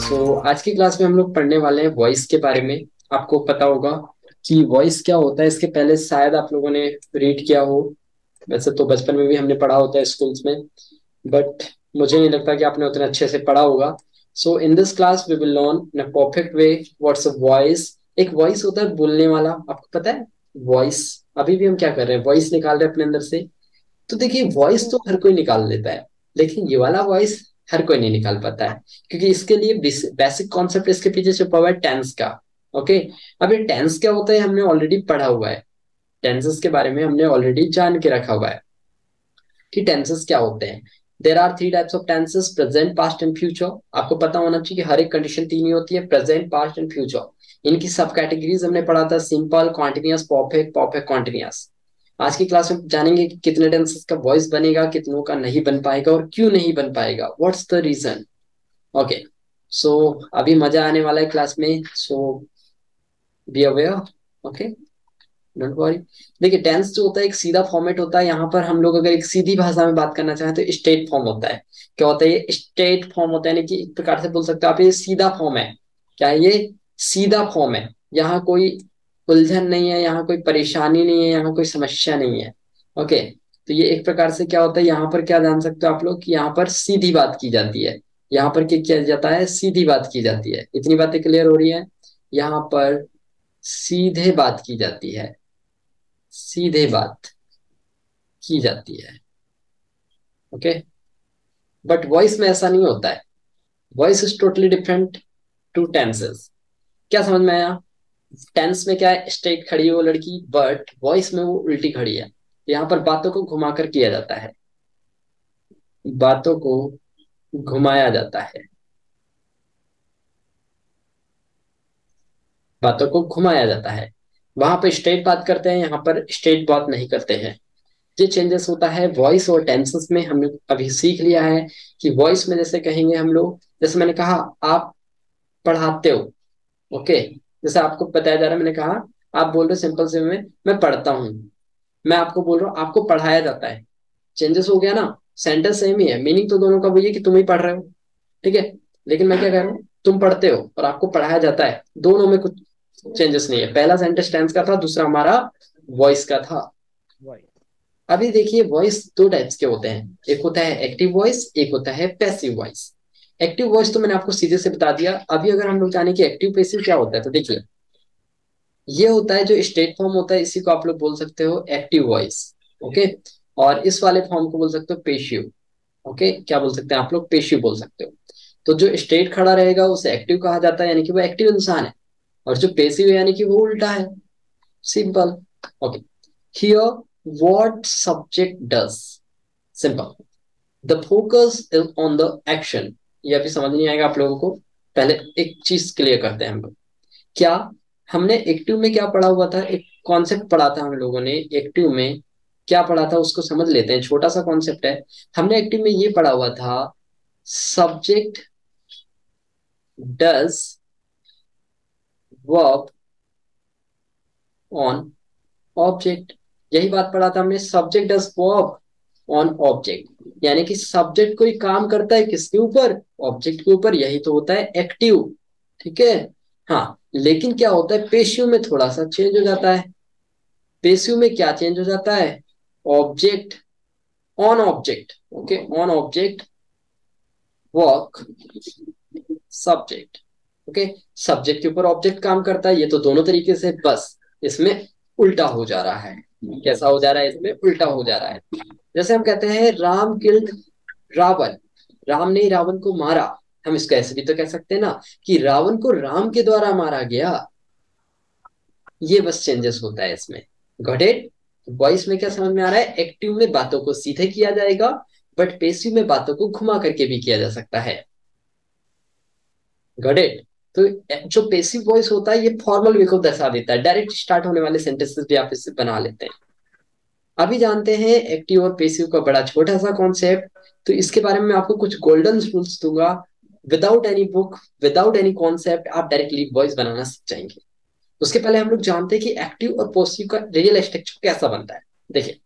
आज की क्लास में हम लोग पढ़ने वाले हैं वॉइस के बारे में। आपको पता होगा कि वॉइस क्या होता है, इसके पहले शायद आप लोगों ने रीड किया हो। वैसे तो बचपन में भी हमने पढ़ा होता है स्कूल्स में, बट मुझे नहीं लगता कि आपने उतने अच्छे से पढ़ा होगा। So in this class we will learn in a perfect way what's a voice. एक वॉइस होता है बोलने वाला, आपको पता है वॉइस। अभी भी हम क्या कर रहे हैं, वॉइस निकाल रहे हैं अपने अंदर से। तो देखिए वॉइस तो हर कोई निकाल लेता है, लेकिन ये वाला वॉइस हर कोई नहीं निकाल पाता है, क्योंकि इसके लिए बेसिक कॉन्सेप्ट इसके पीछे छुपा हुआ है टेंस का। ओके। अब ये टेंस क्या होता है हमने ऑलरेडी पढ़ा हुआ है। टेंसेस के बारे में हमने ऑलरेडी जान के रखा हुआ है कि टेंसेस क्या होते हैं। There are three types of tenses, present, past and future. आपको पता होना चाहिए कि हर एक कंडीशन तीन ही होती है, प्रेजेंट, पास्ट एंड फ्यूचर। इनकी सब कैटेगरीज हमने पढ़ा था, simple, continuous, perfect, perfect continuous. आज की क्लास में जानेंगे कि कितने टेंसेस का वॉइस बनेगा, कितनों का नहीं बन पाएगा और क्यों नहीं बन पाएगा, what's the reason. Okay. So अभी मजा आने वाला है क्लास में, so be aware. Okay, don't worry. देखिए टेंस जो होता है एक सीधा फॉर्मेट होता है। यहाँ पर हम लोग अगर एक सीधी भाषा में बात करना चाहें तो स्टेट फॉर्म होता है। क्या होता है ये स्टेट फॉर्म होता है, यानी कि एक प्रकार से बोल सकते हो आप ये सीधा फॉर्म है। क्या है ये? सीधा फॉर्म है। यहाँ कोई उलझन नहीं है, यहाँ कोई परेशानी नहीं है, यहाँ कोई समस्या नहीं है। ओके। तो ये एक प्रकार से क्या होता है, यहाँ पर क्या जान सकते हो आप लोग कि यहाँ पर सीधी बात की जाती है। यहाँ पर क्या किया जाता है, सीधी बात की जाती है। इतनी बातें क्लियर हो रही है? यहाँ पर सीधे बात की जाती है, सीधे बात की जाती है। ओके। बट वॉइस में ऐसा नहीं होता है। Voice is totally different to tenses. क्या समझ में आया? टेंस में क्या है, स्ट्रेट खड़ी है वो लड़की, बट वॉइस में वो उल्टी खड़ी है। यहाँ पर बातों को घुमाकर किया जाता है, बातों को घुमाया जाता है, बातों को घुमाया जाता है। वहां पर स्ट्रेट बात करते हैं, यहाँ पर स्ट्रेट बात नहीं करते हैं। ये चेंजेस होता है वॉइस और टेंसेस में। हमने अभी सीख लिया है कि वॉइस में जैसे कहेंगे हम लोग, जैसे मैंने कहा आप पढ़ाते हो। ओके। जैसे आपको बताया जा रहा है, मैंने कहा आप बोल रहे हो सिंपल से में मैं पढ़ता हूँ। मैं आपको बोल रहा हूँ आपको पढ़ाया जाता है। चेंजेस हो गया ना। सेंटेंस सेम ही है, मीनिंग तो दोनों का वही है कि तुम ही पढ़ रहे हो। ठीक है। लेकिन मैं क्या कह रहा हूँ, तुम पढ़ते हो और आपको पढ़ाया जाता है, दोनों में कुछ चेंजेस नहीं है। पहला सेंटेंस टेंस का था, दूसरा हमारा वॉइस का था। अभी देखिए वॉइस दो टाइप्स के होते हैं, एक होता है एक्टिव वॉइस, एक होता है पैसिव वॉइस। एक्टिव वॉइस तो मैंने आपको सीधे से बता दिया। अभी अगर हम लोग जाने कि एक्टिव पैसिव क्या होता है, तो देखिए ये होता है जो स्टेट फॉर्म होता है, इसी को आप लोग बोल सकते हो एक्टिव वॉइस। ओके। और इस वाले फॉर्म को बोल सकते हो पेशिव। ओके, क्या बोल सकते हैं आप लोग, पेशिव बोल सकते हो। तो जो स्टेट खड़ा रहेगा उसे एक्टिव कहा जाता है, यानी कि वो एक्टिव इंसान है। और जो पेसिव है यानी कि वो उल्टा है। Simple. Okay. Here what subject does, simple, the focus is on the action. ये अभी समझ नहीं आएगा आप लोगों को। पहले एक चीज क्लियर करते हैं हम लोग। क्या हमने एक्टिव में क्या पढ़ा हुआ था, एक कॉन्सेप्ट पढ़ा था हम लोगों ने एक्टिव में। क्या पढ़ा था उसको समझ लेते हैं, छोटा सा कॉन्सेप्ट है। हमने एक्टिव में ये पढ़ा हुआ था, subject does work on object. यही बात पढ़ा था हमने, subject does work on object, यानी कि सब्जेक्ट कोई काम करता है किसके ऊपर, ऑब्जेक्ट के ऊपर। यही तो होता है एक्टिव। ठीक है। हाँ, लेकिन क्या होता है पेशिव में थोड़ा सा चेंज हो जाता है। पेशिव में क्या चेंज हो जाता है, object on object. Okay, on object work subject. Okay. Subject के ऊपर ऑब्जेक्ट काम करता है, ये तो दोनों तरीके से, बस इसमें उल्टा हो जा रहा है। कैसा हो जा रहा है, इसमें उल्टा हो जा रहा है। जैसे हम कहते हैं राम किल्ड रावण, राम ने रावण को मारा। हम इसको ऐसे भी तो कह सकते हैं ना कि रावण को राम के द्वारा मारा गया। ये बस चेंजेस होता है इसमें। Got it? वॉइस में क्या समझ में आ रहा है, एक्टिव में बातों को सीधे किया जाएगा, बट पेसिव में बातों को घुमा करके भी किया जा सकता है। Got it? तो जो पेसिव वॉइस होता है ये फॉर्मल वे को दर्शा देता है, डायरेक्ट स्टार्ट होने वाले सेंटेंसेस भी आप इससे बना लेते हैं। अभी जानते हैं एक्टिव और पेसिव का बड़ा छोटा सा कॉन्सेप्ट। तो इसके बारे में मैं आपको कुछ गोल्डन रूल्स दूंगा। Without any book, without any concept आप डायरेक्टली वॉइस बनाना सीख जाएंगे। उसके पहले हम लोग जानते हैं कि एक्टिव और पॉजिटिव का रियल स्ट्रक्चर कैसा बनता है। देखिए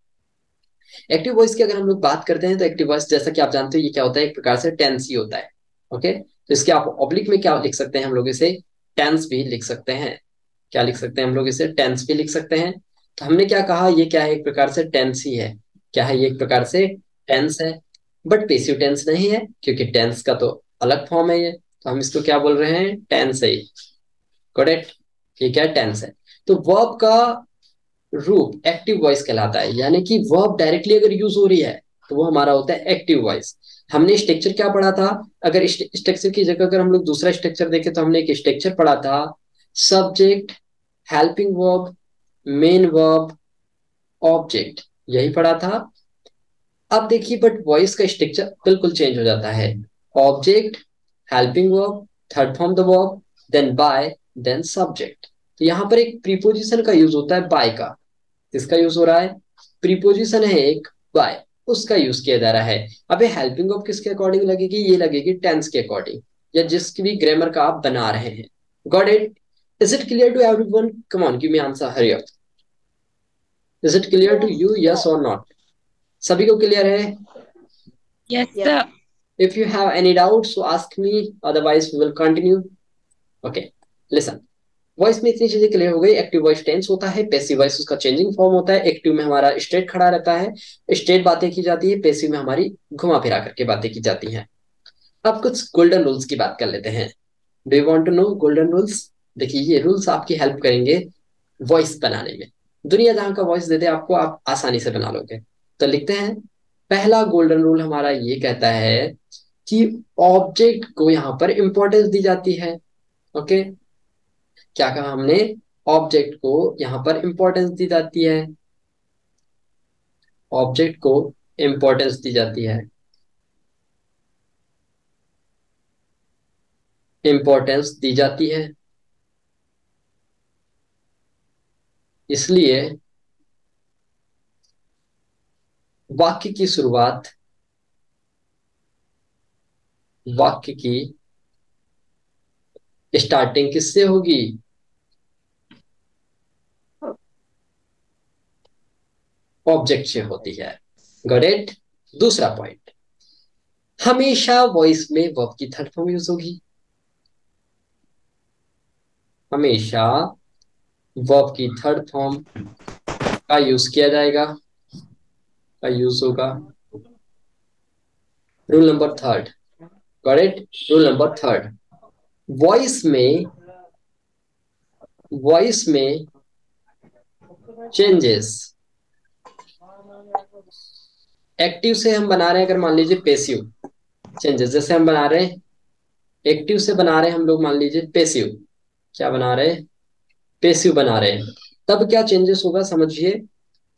एक्टिव वॉइस की अगर हम लोग बात करते हैं तो एक्टिव वॉइस जैसा कि आप जानते हो ये क्या होता है, एक प्रकार से टेंस ही होता है। ओके। तो इसके आप ऑब्लिक में क्या लिख सकते हैं हम लोग इसे टेंस भी लिख सकते हैं। क्या लिख सकते हैं हम लोग इसे टेंस भी लिख सकते हैं। तो हमने क्या कहा, ये क्या है, एक प्रकार से टेंस ही है। क्या है, ये एक प्रकार से टेंस है, बट पेसिव टेंस नहीं है, क्योंकि टेंस का तो अलग फॉर्म है ये। तो हम इसको क्या बोल रहे हैं, टेंस है। करेक्ट, ये क्या टेंस है। तो वर्ब का रूप एक्टिव वॉइस कहलाता है, यानी कि वर्ब डायरेक्टली अगर यूज हो रही है तो वो हमारा होता है एक्टिव वॉइस। हमने स्ट्रक्चर क्या पढ़ा था, अगर स्ट्रक्चर की जगह अगर हम लोग दूसरा स्ट्रक्चर देखें तो हमने एक स्ट्रक्चर पढ़ा था, subject, helping verb, main verb, object, यही पढ़ा था। अब देखिए बट वॉइस का स्ट्रक्चर बिल्कुल चेंज हो जाता है। Object, helping verb, third form the verb, then by, then subject. तो यहाँ पर एक प्रीपोजिशन का यूज होता है बाय का। किसका यूज हो रहा है, प्रीपोजिशन है एक बाय, उसका यूज किया जा रहा है। अब ये हेल्पिंग वर्ब किसके अकॉर्डिंग लगेगी, ये लगेगी टेंस के अकॉर्डिंग, या जिसकी भी ग्रामर का आप बना रहे हैं। Got it, is it clear to everyone, come on give me answer, hurry up. Is it clear to you, yes और नॉट, सभी को क्लियर है? Yes, sir. If you have any doubts, so ask me. Otherwise, we will continue. Okay, listen. Voice में इतनी चीजें clear हो गई। Active voice tense होता है, पैसिव वॉइस उसका चेंजिंग फॉर्म होता है। एक्टिव में हमारा स्ट्रेट खड़ा रहता है, स्ट्रेट बातें की जाती है। पैसिव में हमारी घुमा फिरा करके बातें की जाती हैं। अब कुछ गोल्डन रूल्स की बात कर लेते हैं। Do you want to know golden rules? देखिए ये रूल्स आपकी हेल्प करेंगे वॉइस बनाने में। दुनिया जहां का वॉइस देते आपको, आप आसानी से बना लोगे। तो लिखते हैं, पहला गोल्डन रूल हमारा ये कहता है कि ऑब्जेक्ट को यहाँ पर इंपॉर्टेंस दी जाती है। ओके, क्या कहा हमने, ऑब्जेक्ट को यहाँ पर इंपॉर्टेंस दी जाती है। ऑब्जेक्ट को इंपॉर्टेंस दी जाती है, इंपॉर्टेंस दी जाती है। इसलिए वाक्य की शुरुआत, वाक्य की स्टार्टिंग किससे होगी, ऑब्जेक्ट से होती है। Got it. दूसरा पॉइंट, हमेशा वॉइस में वर्ब की थर्ड फॉर्म यूज होगी। हमेशा वर्ब की थर्ड फॉर्म का यूज किया जाएगा, का यूज होगा। Rule number third, got it. Rule number third, voice में, वॉइस में चेंजेस, एक्टिव से हम बना रहे हैं, अगर मान लीजिए पेसिव चेंजेस, जैसे हम बना रहे हैं एक्टिव से बना रहे हैं हम लोग, मान लीजिए पेसिव, क्या बना रहे हैं, पेसिव बना रहे हैं, तब क्या चेंजेस होगा समझिए।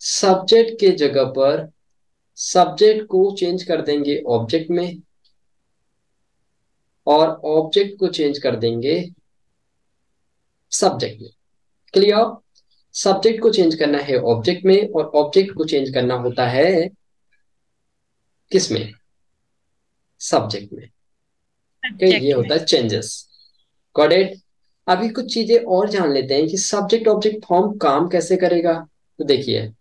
सब्जेक्ट के जगह पर सब्जेक्ट को चेंज कर देंगे ऑब्जेक्ट में, और ऑब्जेक्ट को चेंज कर देंगे सब्जेक्ट में। क्लियर, सब्जेक्ट को चेंज करना है ऑब्जेक्ट में, और ऑब्जेक्ट को चेंज करना होता है किसमें, सब्जेक्ट में। Okay, ये होता है चेंजेस। Got it. अभी कुछ चीजें और जान लेते हैं कि सब्जेक्ट ऑब्जेक्ट फॉर्म काम कैसे करेगा। तो देखिए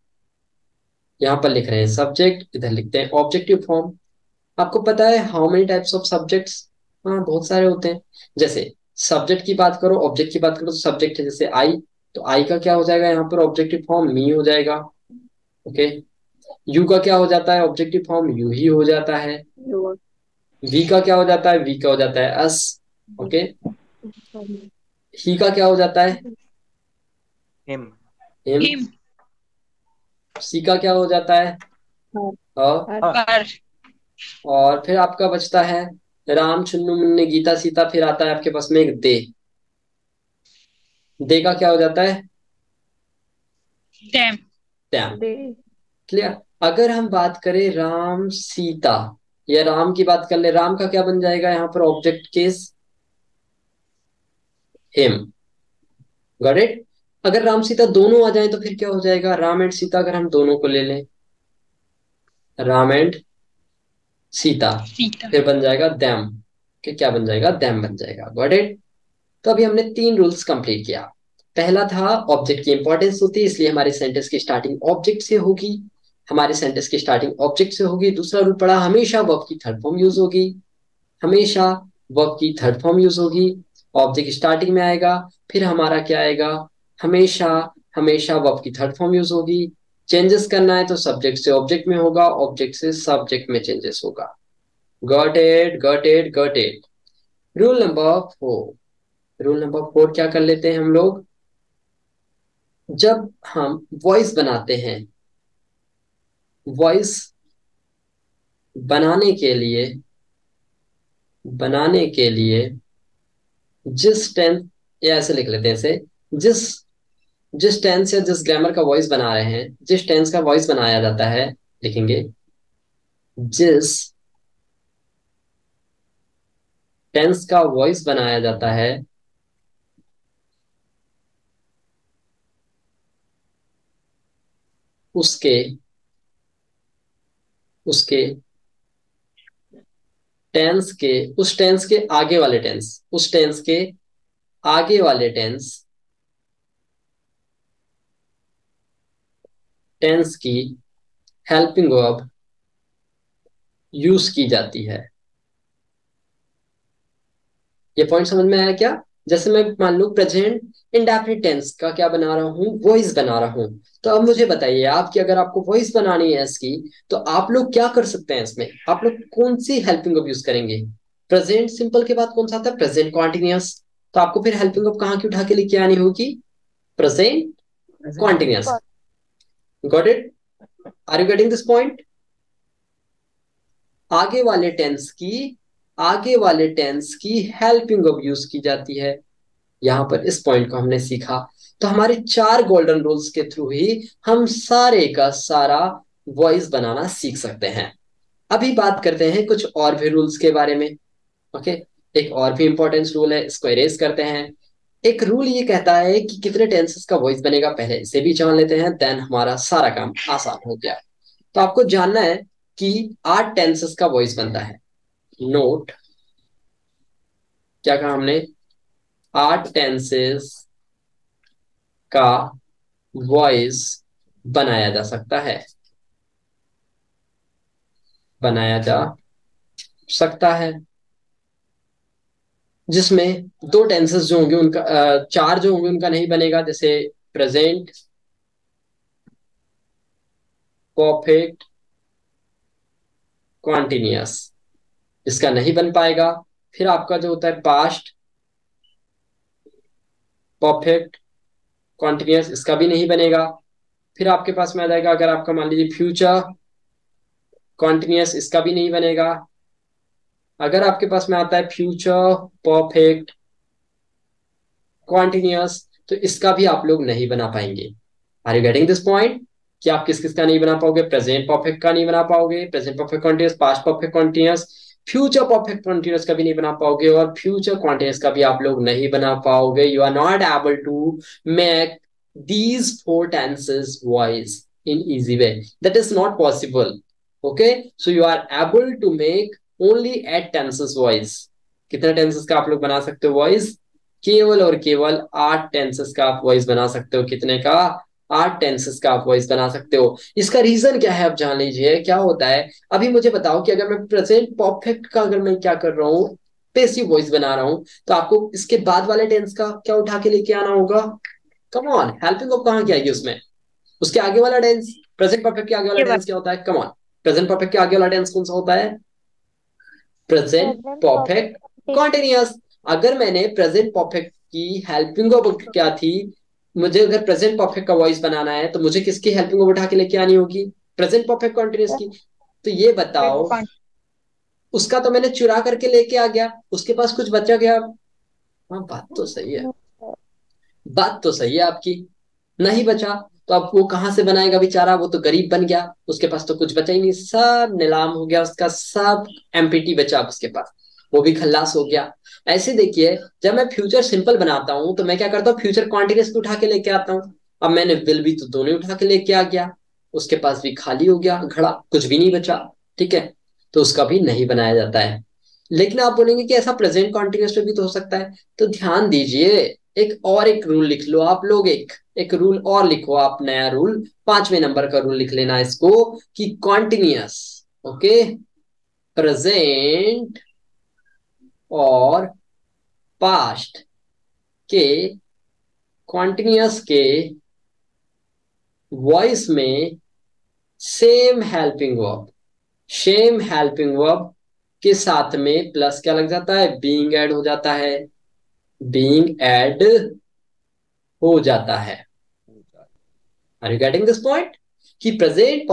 यहाँ पर लिख रहे हैं सब्जेक्ट, इधर लिखते हैं ऑब्जेक्टिव फॉर्म। आपको पता है how many types of subjects, हाँ बहुत सारे होते हैं। जैसे सब्जेक्ट की बात करो, ऑब्जेक्ट की बात करो, तो सब्जेक्ट है जैसे आई, तो आई का क्या हो जाएगा यहाँ पर ऑब्जेक्टिव फॉर्म, मी हो जाएगा। ओके, यू का क्या हो जाता है ऑब्जेक्टिव फॉर्म, यू ही हो जाता है। वी का क्या हो जाता है, वी का हो जाता है अस। ओके, ही का क्या हो जाता है, हिम। हिम। सी का क्या हो जाता है, पर। और फिर आपका बचता है राम, चुन्नू मुन्ने, गीता सीता, फिर आता है आपके पास में एक दे। दे का क्या हो जाता है, Them. त्याम। क्लियर। अगर हम बात करें राम सीता, या राम की बात कर ले, राम का क्या बन जाएगा यहाँ पर object case, him. Got it. अगर राम सीता दोनों आ जाए तो फिर क्या हो जाएगा, राम एंड सीता, अगर हम दोनों को ले लें, राम एंड सीता, फिर बन जाएगा दैम। कि क्या बन जाएगा, दैम बन जाएगा। Got it. तो अभी हमने तीन रूल्स कंप्लीट किया। पहला था ऑब्जेक्ट की इंपॉर्टेंस होती है, इसलिए हमारे सेंटेंस की स्टार्टिंग ऑब्जेक्ट से होगी, हमारे सेंटेंस की स्टार्टिंग ऑब्जेक्ट से होगी। दूसरा रूल पढ़ा, हमेशा वर्ब की थर्ड फॉर्म यूज होगी, हमेशा वर्ब की थर्ड फॉर्म यूज होगी, ऑब्जेक्ट स्टार्टिंग में आएगा, फिर हमारा क्या आएगा, हमेशा हमेशा वर्ब की थर्ड फॉर्म यूज होगी। चेंजेस करना है तो सब्जेक्ट से ऑब्जेक्ट में होगा, ऑब्जेक्ट से सब्जेक्ट में चेंजेस होगा। Got it, got it, got it. Rule number 4। Rule number 4 क्या कर लेते हैं हम लोग, जब हम वॉइस बनाते हैं, वॉइस बनाने के लिए, बनाने के लिए जिस टेंस, या ऐसे लिख लेते हैं इसे, जिस जिस टेंस या जिस ग्रामर का वॉइस बना रहे हैं, जिस टेंस का वॉइस बनाया जाता है, लिखेंगे जिस टेंस का वॉइस बनाया जाता है, उसके उसके टेंस के, उस टेंस के आगे वाले टेंस, उस टेंस के आगे वाले टेंस, टेंस की हेल्पिंग वर्ब यूज की जाती है। ये पॉइंट समझ में आया क्या? जैसे मैं मान लो प्रेजेंट इंडेफिनिट टेंस का क्या बना रहा हूँ, वॉइस बना रहा हूँ। तो अब मुझे बताइए आप कि अगर आपको वॉइस बनानी है इसकी, तो आप लोग क्या कर सकते हैं इसमें, आप लोग कौन सी हेल्पिंग वर्ब यूज करेंगे? प्रेजेंट सिंपल के बाद कौन सा आता है, प्रेजेंट कॉन्टिन्यूअस। तो आपको फिर हेल्पिंग वर्ब कहाँ की उठा के लेके आनी होगी, present continuous. Got it? Are you getting this point? आगे वाले टेंस की, आगे वाले टेंस की हेल्पिंग वर्ब यूज की जाती है। यहां पर इस पॉइंट को हमने सीखा। तो हमारे 4 गोल्डन रूल्स के थ्रू ही हम सारे का सारा वॉइस बनाना सीख सकते हैं। अभी बात करते हैं कुछ और भी रूल्स के बारे में। ओके, एक और भी इंपॉर्टेंस रूल है, इसको इरेज करते हैं। एक रूल ये कहता है कि कितने टेंसेस का वॉइस बनेगा, पहले इसे भी जान लेते हैं, देन हमारा सारा काम आसान हो गया। तो आपको जानना है कि 8 टेंसेस का वॉइस बनता है। नोट, क्या कहा हमने, 8 टेंसेस का वॉइस बनाया जा सकता है, बनाया जा सकता है, जिसमें 2 टेंसेस जो होंगे उनका 4 जो होंगे उनका नहीं बनेगा, जैसे प्रेजेंट परफेक्ट कॉन्टिन्यूअस, इसका नहीं बन पाएगा। फिर आपका जो होता है पास्ट परफेक्ट कॉन्टिन्यूअस, इसका भी नहीं बनेगा। फिर आपके पास में आ जाएगा अगर आपका मान लीजिए फ्यूचर कॉन्टिन्यूअस, इसका भी नहीं बनेगा। अगर आपके पास में आता है फ्यूचर परफेक्ट कॉन्टिन्यूअस, तो इसका भी आप लोग नहीं बना पाएंगे। Are you getting this point? कि आप किस किस का नहीं बना पाओगे, प्रेजेंट परफेक्ट का नहीं बना पाओगे, present perfect continuous, past perfect continuous, future perfect continuous का भी नहीं बना पाओगे, और फ्यूचर कॉन्टिन्यूअस का भी आप लोग नहीं बना पाओगे। You are not able to make these 4 tenses voice in easy way. That is not possible. Okay, so you are able to make only 8 tenses voice. कितने टेंसेस का आप लोग बना सकते हो वॉइस? केवल और केवल 8 टेंसेस का आप वॉइस बना सकते हो। कितने का? 8 टेंसेस का आप वॉइस बना सकते हो। इसका रीजन क्या है आप जान लीजिए। क्या होता है, अभी मुझे बताओ कि अगर मैं प्रेजेंट परफेक्ट का अगर मैं क्या कर रहा हूँ, पैसिव वॉइस बना रहा हूं, तो आपको इसके बाद वाले टेंस का क्या उठा के लेके आना होगा? कम ऑन, हेल्पिंग वर्ब कहाँ की आएगी उसमें? उसके आगे वाला टेंस, प्रेजेंट परफेक्ट के आगे वाला ये बात टेंस क्या होता है? कम ऑन, प्रेजेंट परफेक्ट के आगे वाला टेंस कौन सा होता है? Present present perfect perfect. Continuous. अगर मैंने प्रेजेंट परफेक्ट की हेल्पिंग वर्ब क्या थी, मुझे अगर प्रेजेंट परफेक्ट का वॉइस बनाना है तो मुझे किसकी हेल्पिंग वर्ब उठा के लेके आनी होगी? प्रेजेंट परफेक्ट कॉन्टिन्यूअस की। तो ये बताओ, उसका तो मैंने चुरा करके लेके आ गया, उसके पास कुछ बचा गया? हाँ, बात तो सही है, बात तो सही है आपकी, नहीं बचा। तो अब वो कहां से बनाएगा बेचारा, वो तो गरीब बन गया, उसके पास तो कुछ बचा ही नहीं, सब नीलाम हो गया उसका, सब एम्प्टी बचा अब उसके पास, वो भी खल्लास हो गया। ऐसे देखिए, जब मैं फ्यूचर सिंपल बनाता हूं तो मैं क्या करता हूँ, फ्यूचर कॉन्टिन्यूअस को उठा के लेके आता हूँ। अब मैंने विल भी तो दोनों उठा के लेके आ गया, उसके पास भी खाली हो गया घड़ा, कुछ भी नहीं बचा। ठीक है, तो उसका भी नहीं बनाया जाता है। लेकिन आप बोलेंगे कि ऐसा प्रेजेंट कॉन्टिन्यूअस में भी तो हो सकता है। तो ध्यान दीजिए, एक रूल लिख लो आप लोग, एक एक रूल और लिखो आप, नया रूल, 5वें नंबर का रूल लिख लेना इसको, कि कॉन्टिन्यूअस, ओके, प्रेजेंट और पास्ट के कॉन्टिन्यूअस के वॉइस में सेम हेल्पिंग वर्ब के साथ में प्लस क्या लग जाता है, बीइंग ऐड हो जाता है, बीइंग ऐड हो जाता है। Are you getting this point? कि प्रेजेंट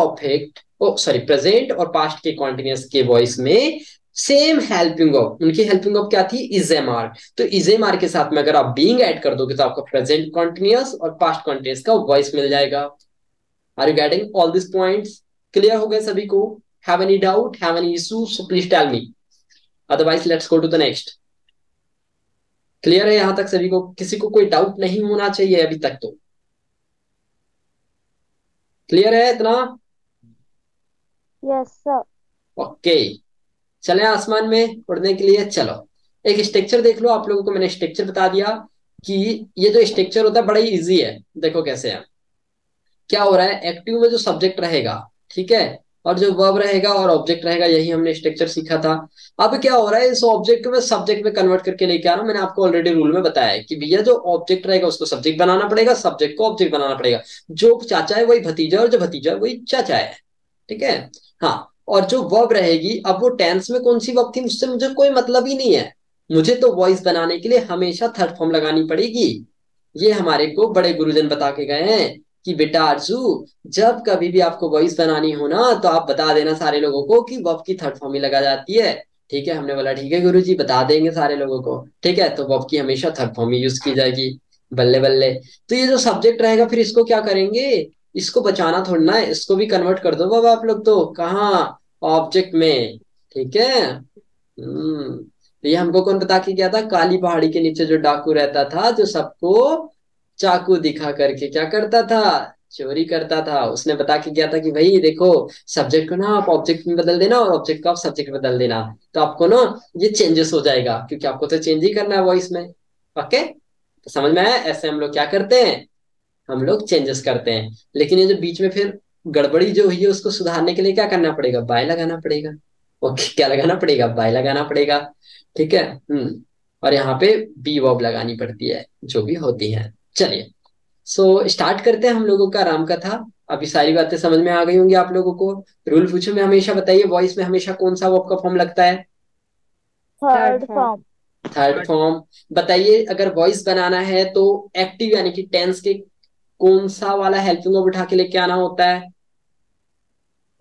और पास्ट के कॉन्टिन्यूअस के वॉइस में सेम हेल्पिंग वर्ब, उनकी हेल्पिंग वर्ब क्या थी, इज एम आर। तो इज एम आर के साथ में अगर आप बीइंग ऐड कर दोगे तो आपको प्रेजेंट कॉन्टिन्यूअस और पास्ट कॉन्टिन्यूअस का वॉइस मिल जाएगा। Are you getting all this points? Clear हो गए सभी को? Have any doubt, have any issue, so please tell me, otherwise let's go to the next. Clear है यहां तक सभी को? किसी को कोई डाउट नहीं होना चाहिए अभी तक तो। क्लियर है इतना? Yes sir. ओके, चले आसमान में उड़ने के लिए। चलो एक स्ट्रक्चर देख लो, आप लोगों को मैंने स्ट्रक्चर बता दिया कि ये जो स्ट्रक्चर होता है बड़ा ही इजी है। देखो कैसे है, क्या हो रहा है, एक्टिव में जो सब्जेक्ट रहेगा, ठीक है, और जो वर्ब रहेगा और ऑब्जेक्ट रहेगा, यही हमने स्ट्रक्चर सीखा था। अब क्या हो रहा है, इस ऑब्जेक्ट को मैं सब्जेक्ट में कन्वर्ट करके लेके आ रहा हूं। मैंने आपको ऑलरेडी रूल में बताया है कि भैया जो ऑब्जेक्ट रहेगा उसको सब्जेक्ट बनाना पड़ेगा, सब्जेक्ट को ऑब्जेक्ट बनाना पड़ेगा। जो चाचा है वही भतीजा, और जो भतीजा है वही चाचा है, ठीक है। हाँ, और जो वर्ब रहेगी, अब वो टेंस में कौन सी वर्ब थी मुझसे मुझे कोई मतलब ही नहीं है। मुझे तो वॉइस बनाने के लिए हमेशा थर्ड फॉर्म लगानी पड़ेगी। ये हमारे को बड़े गुरुजन बता के गए हैं कि बेटा आरजू, जब कभी भी आपको वॉइस बनानी हो ना तो आप बता देना सारे लोगों को कि वर्ब की थर्ड फॉर्म ही लगा जाती है। ठीक है, हमने बोला ठीक है गुरुजी, बता देंगे सारे लोगों को। ठीक है, तो वर्ब की हमेशा थर्ड फॉर्म ही यूज की जाएगी। बल्ले बल्ले। तो ये जो सब्जेक्ट रहेगा फिर इसको क्या करेंगे, इसको बचाना थोड़ा ना है, इसको भी कन्वर्ट कर दो बाबा आप लोग। तो कहाँ, ऑब्जेक्ट में। ठीक है। तो ये हमको कौन बता के गया था, काली पहाड़ी के नीचे जो डाकू रहता था, जो सबको चाकू दिखा करके क्या करता था, चोरी करता था। उसने बता के गया था कि भाई देखो, सब्जेक्ट को ना आप ऑब्जेक्ट में बदल देना और ऑब्जेक्ट को आप सब्जेक्ट में बदल देना, तो आपको ना ये चेंजेस हो जाएगा, क्योंकि आपको तो चेंज ही करना है वॉइस में। ओके, तो समझ में आया? ऐसे हम लोग क्या करते हैं, हम लोग चेंजेस करते हैं। लेकिन ये जो बीच में फिर गड़बड़ी जो हुई है उसको सुधारने के लिए क्या करना पड़ेगा, बाय लगाना पड़ेगा। ओके, क्या लगाना पड़ेगा, बाय लगाना पड़ेगा। ठीक है। और यहाँ पे बी वर्ब लगानी पड़ती है, जो भी होती है। चलिए, सो स्टार्ट करते हैं हम लोगों का राम कथा। अभी सारी बातें समझ में आ गई होंगी आप लोगों को। रूल पूछो में हमेशा बताइए, वॉइस में हमेशा कौन सा वर्ब का फॉर्म लगता है, थर्ड फॉर्म। Third form. बताइए, अगर वॉइस बनाना है तो एक्टिव यानी कि टेंस के कौन सा वाला हेल्पिंग वर्ब उठा के लेके आना होता है,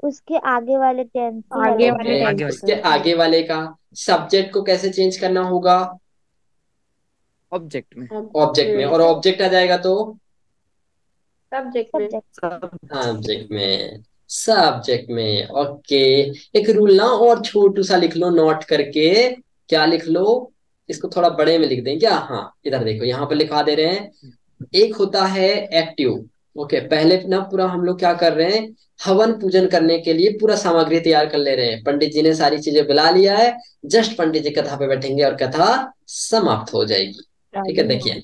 उसके आगे वाले टेंस आगे वाले ओके, टेंस उसके आगे वाले का। सब्जेक्ट को कैसे चेंज करना होगा, ऑब्जेक्ट में। ऑब्जेक्ट में, और ऑब्जेक्ट आ जाएगा तो सब्जेक्ट में। सब्जेक्ट में, सब्जेक्ट में। ओके, एक रूल ना और छोटू सा लिख लो नोट करके। क्या लिख लो, इसको थोड़ा बड़े में लिख दें क्या, हाँ इधर देखो यहाँ पर लिखा दे रहे हैं। एक होता है एक्टिव। ओके, पहले ना पूरा हम लोग क्या कर रहे हैं, हवन पूजन करने के लिए पूरा सामग्री तैयार कर ले रहे हैं। पंडित जी ने सारी चीजें बुला लिया है, जस्ट पंडित जी कथा पे बैठेंगे और कथा समाप्त हो जाएगी। ठीक है, देखिए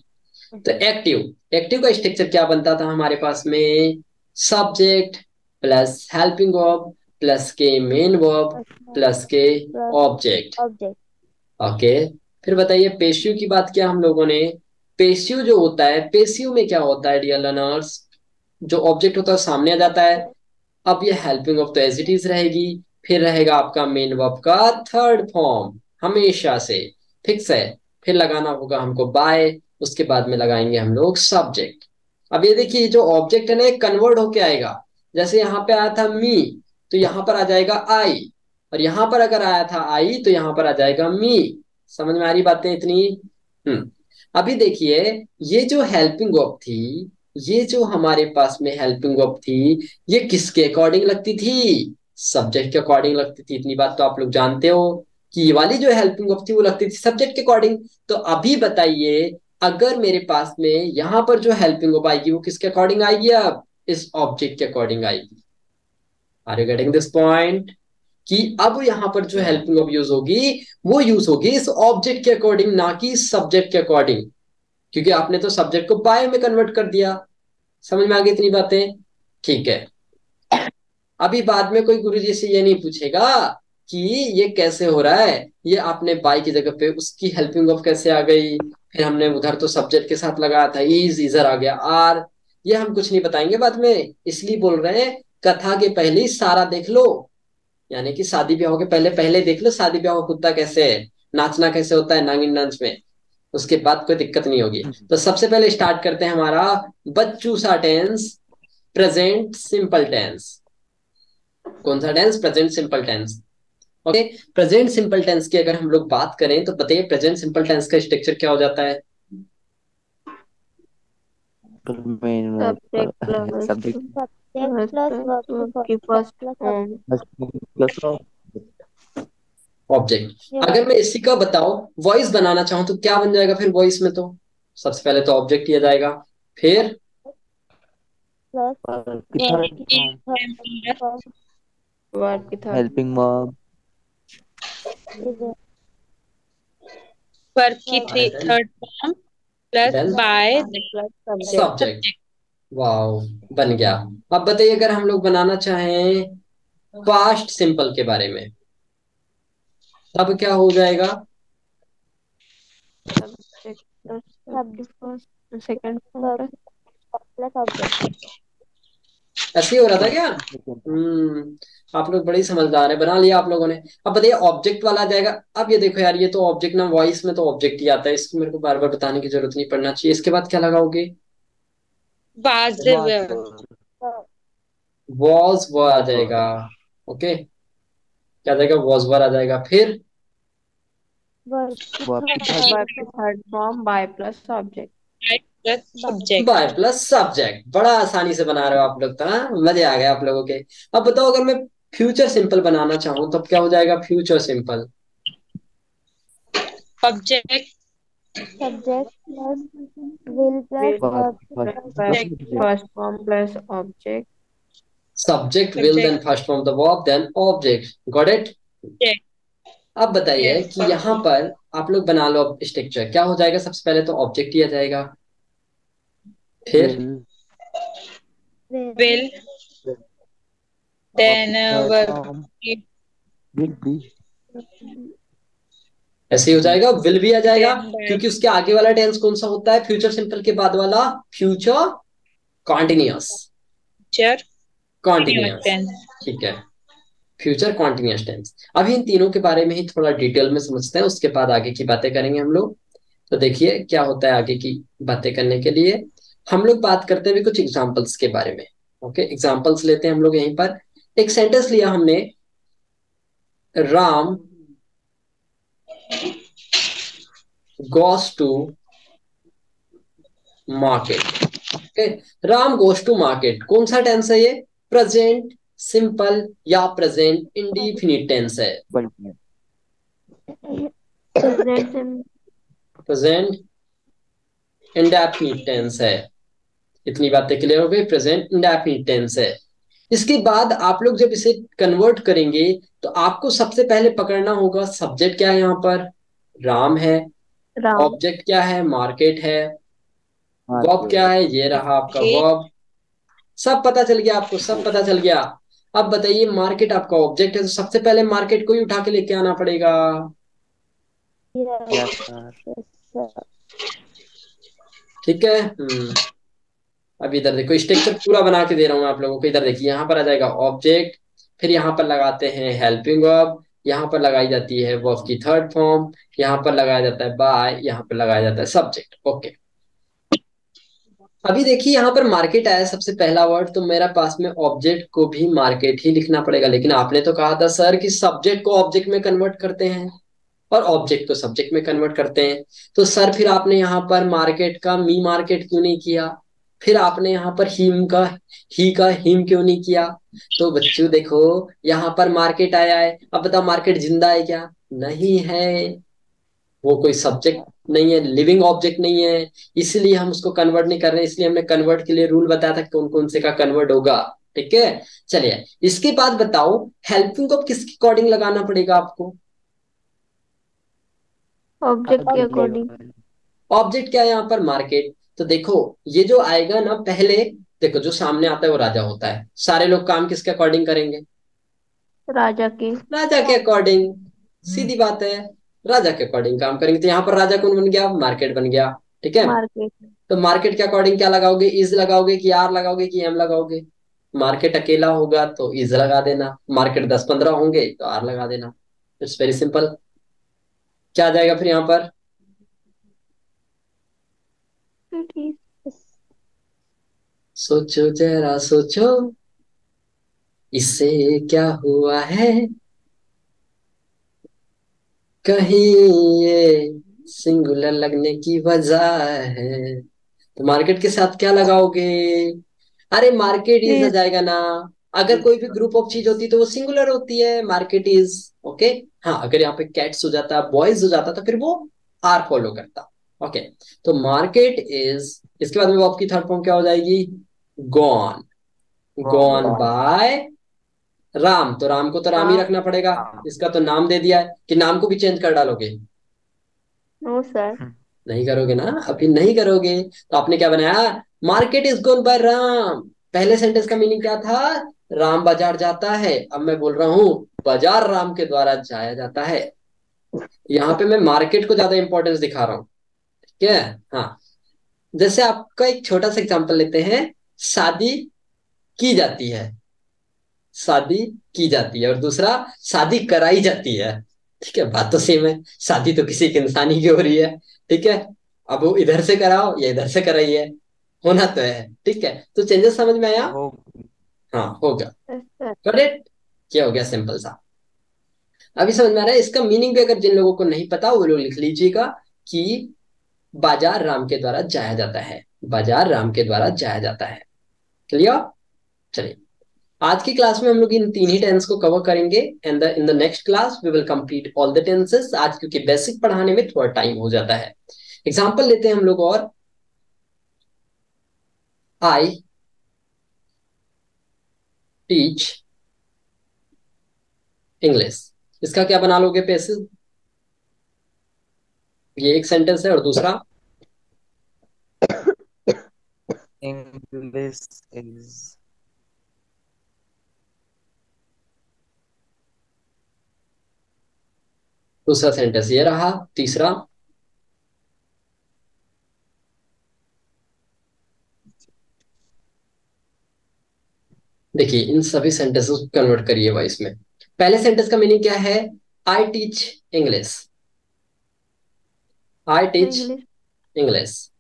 तो एक्टिव, एक्टिव का स्ट्रक्चर क्या बनता था हमारे पास में, subject plus helping verb plus के मेन वर्ब प्लस के ऑब्जेक्ट। ऑब्जेक्ट। ओके, फिर बताइए पेशिव की बात किया हम लोगों ने। पेशिव जो होता है, पेशिव में क्या होता है डियर लर्नर्स, जो ऑब्जेक्ट होता है सामने आ जाता है। अब ये हेल्पिंग वर्ब तो एज इट इज रहेगी, फिर रहेगा आपका मेन वर्ब का थर्ड फॉर्म, हमेशा से फिक्स है। फिर लगाना होगा हमको बाय, उसके बाद में लगाएंगे हम लोग सब्जेक्ट। अब ये देखिए, जो ऑब्जेक्ट है ना कन्वर्ट होके आएगा। जैसे यहाँ पे आया था मी, तो यहाँ पर आ जाएगा आई, और यहाँ पर अगर आया था आई तो यहाँ पर आ जाएगा मी। समझ में आ रही बातें इतनी? हम्म अभी देखिए, ये जो हेल्पिंग वर्ब थी, ये जो हमारे पास में हेल्पिंग वर्ब थी, ये किसके अकॉर्डिंग लगती थी, सब्जेक्ट के अकॉर्डिंग लगती थी। इतनी बात तो आप लोग जानते हो कि ये वाली जो हेल्पिंग वर्ब थी वो लगती थी सब्जेक्ट के अकॉर्डिंग। तो अभी बताइए, अगर मेरे पास में यहाँ पर जो हेल्पिंग वर्ब आएगी वो किसके अकॉर्डिंग आएगी, अब इस ऑब्जेक्ट के अकॉर्डिंग आएगी। Are you getting this point? कि अब यहाँ पर जो हेल्पिंग वर्ब यूज होगी वो यूज होगी इस ऑब्जेक्ट के अकॉर्डिंग, ना कि सब्जेक्ट के अकॉर्डिंग, क्योंकि आपने तो सब्जेक्ट को बाय में कन्वर्ट कर दिया। समझ में आ गई इतनी बातें? ठीक है। अभी बाद में कोई गुरुजी से ये नहीं पूछेगा कि ये कैसे हो रहा है, ये आपने बाई की जगह पे उसकी हेल्पिंग ऑफ कैसे आ गई, फिर हमने उधर तो सब्जेक्ट के साथ लगाया था इज, इधर आ गया आर। ये हम कुछ नहीं बताएंगे बाद में, इसलिए बोल रहे हैं कथा के पहले ही सारा देख लो। यानी कि शादी ब्याह के पहले पहले देख लो शादी ब्याह होता कैसे है, नाचना कैसे होता है नागिन डांस में, उसके बाद कोई दिक्कत नहीं होगी। तो सबसे पहले स्टार्ट करते हैं हमारा बच्चू सा टेंस, प्रेजेंट सिंपल टेंस। कौन सा tense? Present simple tense. Okay, present simple tense की अगर हम लोग बात करें तो बताइए प्रेजेंट सिंपल टेंस का स्ट्रक्चर क्या हो जाता है? Main subject plus subject subject plus verb की first plus form. Plus object. अगर मैं इसी का बताओ वॉइस बनाना चाहूं तो क्या बन जाएगा फिर वॉइस में? तो सबसे पहले तो ऑब्जेक्ट ही आ जाएगा, फिर प्लस की थर्ड फॉर्म, वर्ब की थर्ड हेल्पिंग वर्ब, वर्ब की third form plus then by plus subject. Subject. Wow, बन गया। अब बताइए अगर हम लोग बनाना चाहें पास्ट सिंपल के बारे में तब क्या हो जाएगा? सब्जेक्ट प्लस की first second form plus object. ऐसे ही हो रहा था क्या? आप लोग बड़े ही समझदार है, बना लिया आप लोगों ने। अब बताइए ऑब्जेक्ट वाला आ जाएगा। अब ये देखो यार, ये तो ऑब्जेक्ट ना, वॉइस में तो ऑब्जेक्ट ही आता है, इसको मेरे को बार बार बताने की जरूरत नहीं पड़ना चाहिए। इसके बाद क्या लगाओगे? वाज वॉज वो आ जाएगा। ओके, क्या आ जाएगा? वॉज वर आ जाएगा, फिर वर्ब की थर्ड वर्ब की third form by plus subject. Plus subject. By plus subject. बड़ा आसानी से बना रहे हो आप लोग तो, हाँ मजे आ गए आप लोगों के। अब बताओ अगर मैं फ्यूचर सिंपल बनाना चाहूँ तब क्या हो जाएगा? Future simple. Object subject plus will plus verb verb first form plus object. Subject will then first form the verb then object. Got it? अब बताइए Yes, कि यहाँ पर आप लोग बना लो अब स्ट्रक्चर। क्या हो जाएगा? सबसे पहले तो ऑब्जेक्ट ही आ जाएगा, फिर will then verb की विल बी, ऐसे ही हो जाएगा। विल भी आ जाएगा then by क्योंकि उसके आगे वाला टेंस कौन सा होता है फ्यूचर सिंपल के बाद वाला? Future continuous. future continuous, tense। ठीक है, फ्यूचर कॉन्टिन्यूअस टेंस। अभी इन तीनों के बारे में ही थोड़ा डिटेल में समझते हैं, उसके बाद आगे की बातें करेंगे हम लोग। तो देखिए क्या होता है आगे की बातें करने के लिए हम लोग बात करते हैं भी कुछ एग्जांपल्स के बारे में। ओके, एग्जांपल्स लेते हैं हम लोग। यहीं पर एक सेंटेंस लिया हमने, Ram goes to market। Okay, Ram goes to market कौन सा टेंस है ये? प्रेजेंट सिंपल या प्रेजेंट इंडिफिनिट टेंस है? प्रेजेंट इंडेफिनिट टेंस है। इतनी बातें क्लियर हो गई? प्रेजेंट इंडेफिनिट टेंस है। इसके बाद आप लोग जब इसे कन्वर्ट करेंगे तो आपको सबसे पहले पकड़ना होगा सब्जेक्ट क्या है यहाँ पर? राम है। राम ऑब्जेक्ट क्या है? मार्केट है। वर्ब क्या है? ये रहा आपका वर्ब। सब पता चल गया आपको, सब पता चल गया। अब बताइए मार्केट आपका ऑब्जेक्ट है तो सबसे पहले मार्केट को ही उठा के लेके आना पड़ेगा। ठीक है। अब इधर देखो स्ट्रक्चर पूरा बना के दे रहा हूँ आप लोगों को। इधर देखिए यहाँ पर आ जाएगा ऑब्जेक्ट, फिर यहाँ पर लगाते हैं हेल्पिंग वर्ब, यहाँ पर लगाई जाती है वर्ब की थर्ड फॉर्म, यहाँ पर लगाया जाता है बाय, यहाँ पर लगाया जाता है सब्जेक्ट। ओके, अभी देखिए यहाँ पर मार्केट आया सबसे पहला वर्ड, तो मेरा पास में ऑब्जेक्ट को भी मार्केट ही लिखना पड़ेगा। लेकिन आपने तो कहा था सर कि सब्जेक्ट को ऑब्जेक्ट में कन्वर्ट करते हैं और ऑब्जेक्ट को सब्जेक्ट में कन्वर्ट करते हैं। तो सर फिर आपने यहाँ पर मार्केट का मी मार्केट क्यों नहीं किया? फिर आपने यहाँ पर ही का हिम क्यों नहीं किया? तो बच्चों देखो यहाँ पर मार्केट आया है, अब बताओ मार्केट जिंदा है क्या? नहीं है, वो कोई सब्जेक्ट नहीं है, लिविंग ऑब्जेक्ट नहीं है, इसलिए हम उसको कन्वर्ट नहीं कर रहे हैं। इसलिए हमने कन्वर्ट के लिए रूल बताया था कौन कौन से का कन्वर्ट होगा। ठीक है, चलिए इसके बाद बताओ हेल्पिंग को किसके अकॉर्डिंग लगाना पड़ेगा आपको? ऑब्जेक्ट के अकॉर्डिंग। ऑब्जेक्ट क्या है यहाँ पर? मार्केट। तो देखो ये जो आएगा ना, पहले देखो जो सामने आता है वो राजा होता है, सारे लोग काम किसके अकॉर्डिंग करेंगे? राजा के। राजा के अकॉर्डिंग, सीधी बात है, राजा के अकॉर्डिंग काम करेंगे। तो यहाँ पर राजा कौन बन गया? मार्केट बन गया। ठीक है, मार्केट। तो मार्केट के अकॉर्डिंग क्या लगाओगे? इज लगाओगे कि आर लगाओगे कि एम लगाओगे? मार्केट अकेला होगा तो इज लगा देना, मार्केट 10-15 होंगे तो आर लगा देना। It's very simple. क्या आ जाएगा फिर यहाँ पर? ठीक। सोचो जरा सोचो, इससे क्या हुआ है? कहीं ये सिंगुलर लगने की वजह है। तो मार्केट के साथ क्या लगाओगे? अरे मार्केट इज आ इज। जाएगा ना। अगर कोई भी ग्रुप ऑफ चीज होती है तो वो सिंगुलर होती है, मार्केट इज। ओके। हाँ, अगर यहाँ पे कैट्स हो जाता, बॉयज हो जाता, तो फिर वो आर फॉलो करता। ओके। तो मार्केट इज, इसके बाद में वर्ब की थर्ड फॉर्म क्या हो जाएगी? गॉन। Gone by Ram. तो राम को तो राम ही रखना पड़ेगा, इसका तो नाम दे दिया है। कि नाम को भी चेंज कर डालोगे? No sir. नहीं करोगे ना, अभी नहीं करोगे। तो आपने क्या बनाया? Market is gone by Ram. पहले सेंटेंस का मीनिंग क्या था? राम बाजार जाता है। अब मैं बोल रहा हूं बाजार राम के द्वारा जाया जाता है। यहाँ पे मैं मार्केट को ज्यादा इंपॉर्टेंस दिखा रहा हूँ। ठीक है। हाँ, जैसे आपका एक छोटा सा एग्जांपल लेते हैं। शादी की जाती है, शादी की जाती है, और दूसरा शादी कराई जाती है। ठीक है, बात तो सेम है। शादी तो किसी एक इंसान ही की हो रही है। ठीक है, अब वो इधर से कराओ या इधर से कराइए, होना तो है। ठीक है, तो चेंजेस समझ में आया? हाँ, होगा। सर। करेक्ट। क्या हो गया? सिंपल सा। अभी समझ में आ रहा है? इसका मीनिंग भी अगर जिन लोगों को नहीं पता वो लोग लिख लीजिएगा कि बाजार राम के द्वारा जाया जाता है, बाजार राम के द्वारा जाया जाता है। क्लियर? चलिए, आज की क्लास में हम लोग इन तीन ही टेंस को कवर करेंगे, and in the next class we will complete all the tenses. आज क्योंकि बेसिक पढ़ाने में थोड़ा टाइम हो जाता है। एग्जांपल लेते हैं हम लोग। और आई टीच इंग्लिश, इसका क्या बना लोगे पैसेज? ये एक सेंटेंस है, और दूसरा इंग्लिश इज दूसरा सेंटेंस ये रहा। तीसरा देखिए, इन सभी सेंटेंसेस को कन्वर्ट करिए वॉइस में। पहले सेंटेंस का मीनिंग क्या है? I teach English. I teach English. English.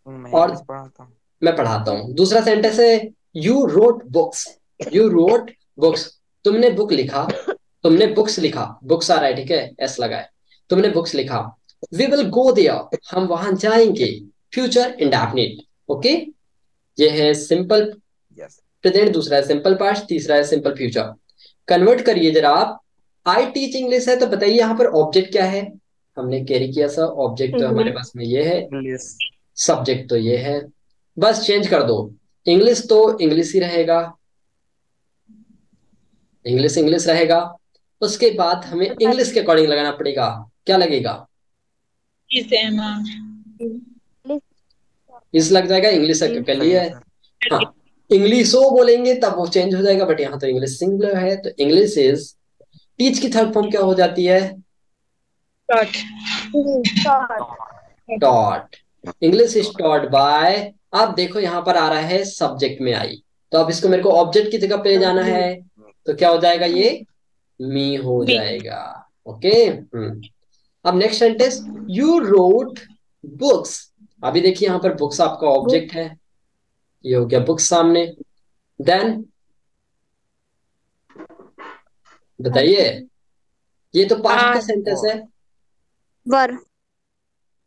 मैं और इंग्लिश पढ़ाता हूँ। मैं पढ़ाता हूँ। दूसरा सेंटेंस है you wrote books. You wrote books, तुमने बुक लिखा। तुमने बुक्स लिखा, बुक्स आ रहा है, ठीक है, एस लगा है। तुमने बुक्स लिखा। वी विल गो देयर, हम वहां जाएंगे। Future indefinite. ओके, ये है सिंपल यस। प्रेजेंट, दूसरा है सिंपल पास्ट, तीसरा है सिंपल फ्यूचर। कन्वर्ट करिए जरा आप। आई टीच इंग्लिश है तो बताइए यहाँ पर ऑब्जेक्ट क्या है? हमने कैरी किया सर, ऑब्जेक्ट तो हमारे इंग्लिश। पास में ये है, इंग्लिश सब्जेक्ट तो ये है। बस चेंज कर दो, इंग्लिश तो इंग्लिश ही रहेगा, इंग्लिश इंग्लिश रहेगा। उसके बाद हमें इंग्लिश के अकॉर्डिंग लगाना पड़ेगा। क्या लगेगा? is Emma. इस लग जाएगा, इंग्लिश कर सही लिया है है। सर। हाँ, इंग्लिशो बोलेंगे तब वो चेंज हो जाएगा, बट यहाँ तो इंग्लिश सिंगुलर है, तो इंग्लिश इज। टीच की थर्ड फॉर्म क्या हो जाती है? Dot. Taught. English is taught by. अब देखो यहाँ पर आ रहा है सब्जेक्ट में आई, तो अब इसको मेरे को ऑब्जेक्ट की जगह पे ले जाना है, तो क्या हो जाएगा? ये मी हो Me. जाएगा। ओके। अब next sentence, you wrote books. अभी देखिए यहाँ पर बुक्स आपका ऑब्जेक्ट है, ये हो गया बुक्स सामने। देन बताइए, ये तो पास्ट का सेंटेंस है, वर।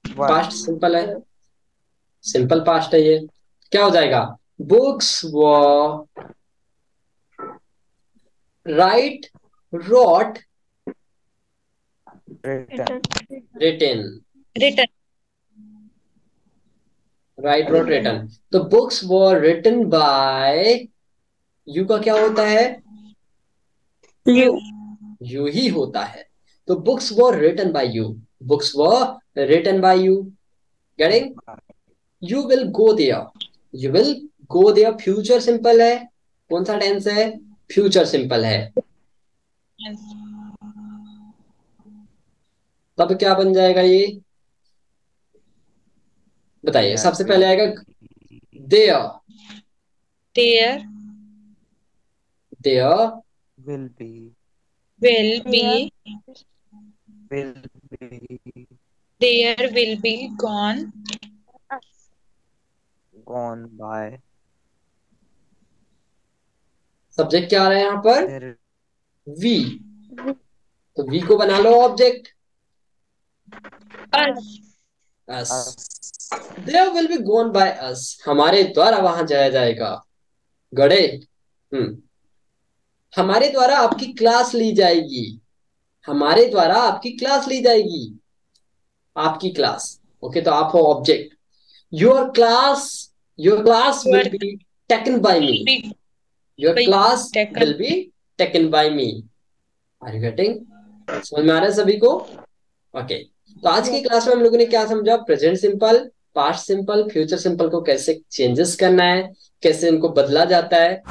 पास्ट सिंपल है, सिंपल पास्ट है ये। क्या हो जाएगा? Books were write wrote return written. Written. Write wrote written. तो books were written by, you का क्या होता है? You. यू ही होता है। तो books were written by you, books were written by you. Getting? You will go there, you will go there future simple है, कौन सा टेंस है? फ्यूचर सिंपल है। Yes. तब क्या बन जाएगा ये? बताइए। There सबसे will पहले आएगा be- there. There there will be will be. will be There will be gone. gone by. Subject क्या आ रहा है यहाँ पर? There we. तो वी को बना लो object. Us. Us. us there will be gone by us, हमारे द्वारा वहां जाया जाएगा। गड़े। हमारे द्वारा आपकी क्लास ली जाएगी। हमारे द्वारा आपकी क्लास ली जाएगी। आपकी क्लास। ओके, तो आप हो object. Your class Your will be taken by me. big your by class taken. Will be taken by me. Are you getting? समझ में आ रहा है सभी को? ओके। तो आज की क्लास में हम लोगों ने क्या समझा? Present simple, past simple, future simple को कैसे चेंजेस करना है, कैसे इनको बदला जाता है।